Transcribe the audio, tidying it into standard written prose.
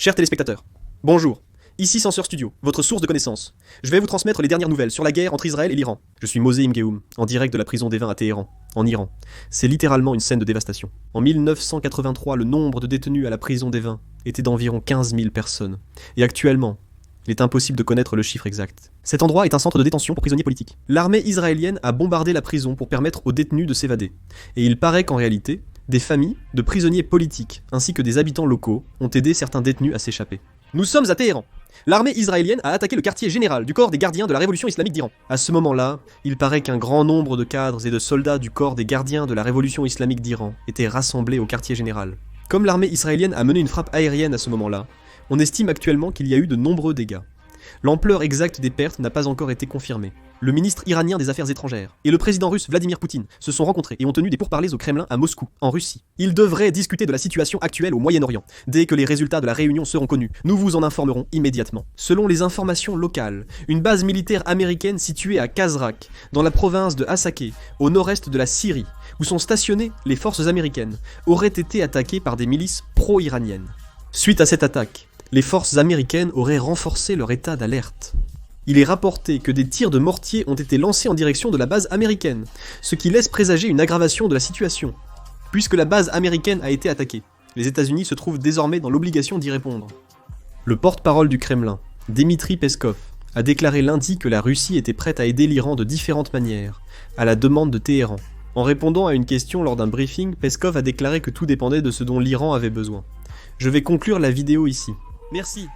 Chers téléspectateurs, bonjour, ici Senseur Studio, votre source de connaissances. Je vais vous transmettre les dernières nouvelles sur la guerre entre Israël et l'Iran. Je suis Mosé Imgehoum, en direct de la prison d'Evin à Téhéran, en Iran. C'est littéralement une scène de dévastation. En 1983, le nombre de détenus à la prison d'Evin était d'environ 15 000 personnes. Et actuellement, il est impossible de connaître le chiffre exact. Cet endroit est un centre de détention pour prisonniers politiques. L'armée israélienne a bombardé la prison pour permettre aux détenus de s'évader. Et il paraît qu'en réalité, des familles de prisonniers politiques, ainsi que des habitants locaux, ont aidé certains détenus à s'échapper. Nous sommes à Téhéran. L'armée israélienne a attaqué le quartier général du corps des gardiens de la révolution islamique d'Iran. À ce moment-là, il paraît qu'un grand nombre de cadres et de soldats du corps des gardiens de la révolution islamique d'Iran étaient rassemblés au quartier général. Comme l'armée israélienne a mené une frappe aérienne à ce moment-là, on estime actuellement qu'il y a eu de nombreux dégâts. L'ampleur exacte des pertes n'a pas encore été confirmée. Le ministre iranien des Affaires étrangères et le président russe Vladimir Poutine se sont rencontrés et ont tenu des pourparlers au Kremlin à Moscou, en Russie. Ils devraient discuter de la situation actuelle au Moyen-Orient. Dès que les résultats de la réunion seront connus, nous vous en informerons immédiatement. Selon les informations locales, une base militaire américaine située à Kazrak, dans la province de Hasakeh, au nord-est de la Syrie, où sont stationnées les forces américaines, aurait été attaquée par des milices pro-iraniennes. Suite à cette attaque, les forces américaines auraient renforcé leur état d'alerte. Il est rapporté que des tirs de mortier ont été lancés en direction de la base américaine, ce qui laisse présager une aggravation de la situation. Puisque la base américaine a été attaquée, les États-Unis se trouvent désormais dans l'obligation d'y répondre. Le porte-parole du Kremlin, Dmitri Peskov, a déclaré lundi que la Russie était prête à aider l'Iran de différentes manières, à la demande de Téhéran. En répondant à une question lors d'un briefing, Peskov a déclaré que tout dépendait de ce dont l'Iran avait besoin. Je vais conclure la vidéo ici. Merci.